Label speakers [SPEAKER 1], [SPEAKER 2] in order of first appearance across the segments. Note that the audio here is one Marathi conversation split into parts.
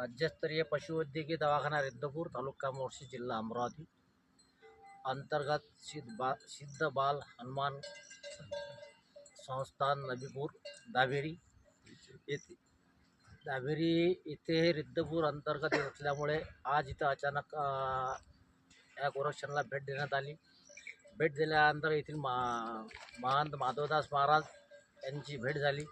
[SPEAKER 1] राज्यस्तरीय पशुवैद्यकीय दवाखाना रिद्धपूर तालुका मोर्शी जिल्हा अमरावती अंतर्गत सिद्ध बाल हनुमान संस्थान नबीपूर दाभेरी इथे रिद्धपूर अंतर्गत येत असल्यामुळे आज इथं अचानक या गोरक्षणाला भेट देण्यात आली. भेट दिल्यानंतर येथील महंत माधवदास महाराज यांची भेट झाली.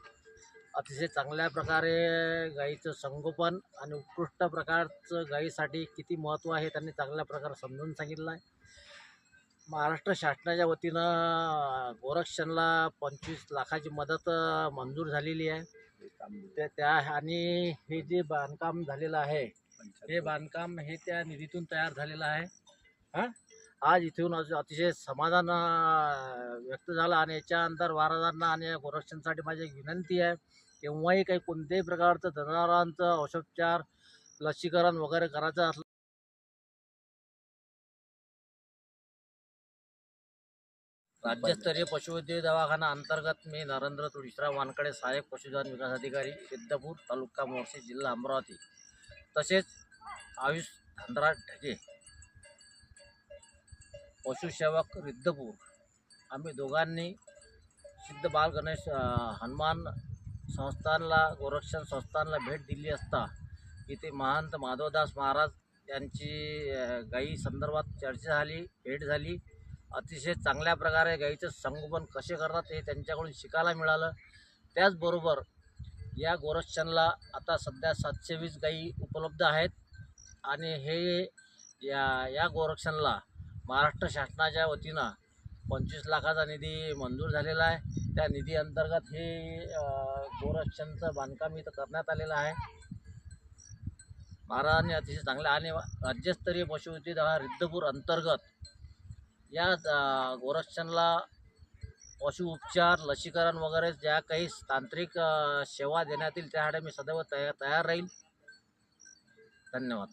[SPEAKER 1] अतिशय चांगल्या प्रकारे गाईचं संगोपन आणि उत्कृष्ट प्रकारचं गाईसाठी किती महत्त्व आहे त्यांनी चांगल्या प्रकारे समजून सांगितलं आहे. महाराष्ट्र शासनाच्या वतीनं गोरक्षणला 25 लाखाची मदत मंजूर झालेली आहे. त्या आणि हे जे बांधकाम झालेलं आहे हे बांधकाम हे त्या निधीतून तयार झालेलं आहे. आज इथून अतिशय समाधान व्यक्त झालं आणि याच्यानंतर वारदारांना आणि गोरक्षणासाठी माझी एक विनंती आहे, केव्हाही काही कोणत्याही प्रकारचं जनावरांचं औषधोपचार लसीकरण वगैरे करायचं असलं राज्यस्तरीय पशुवैद्यकीय दवाखाना अंतर्गत मी नरेंद्र तुळशीराव वानकडे, सहाय्यक पशुधन विकास अधिकारी रिद्धपूर तालुका मोर्शी जिल्हा अमरावती, तसेच आयुष धनराज ढगे पशुसेवक रिद्धपूर, आम्ही दोघांनी सिद्ध बाल गणेश हनुमान संस्थानला गोरक्षण संस्थानला भेट दिली असता इथे महंत माधवदास महाराज यांची गाई संदर्भात चर्चा झाली, भेट झाली. अतिशय चांगल्या प्रकारे गाईचं संगोपन कसे करतात हे त्यांच्याकडून शिकायला मिळालं. त्याचबरोबर या गोरक्षणला आता सध्या 720 गाई उपलब्ध आहेत आणि हे या गोरक्षणला महाराष्ट्र शासनाच्या वतीनं 25 लाखाचा निधी मंजूर झालेला आहे. त्या निधी अंतर्गत हे गोरक्षणचं बांधकाम इथं करण्यात आलेलं आहे. महाराजांनी अतिशय चांगल्या आणि राज्यस्तरीय पशुवैद्यकीय दवाखाना रिद्धपूर अंतर्गत या गोरक्षणला पशु उपचार लसीकरण वगैरे ज्या काही तांत्रिक सेवा देण्यात येईल त्यासाठी मी सदैव तयार राहील. धन्यवाद.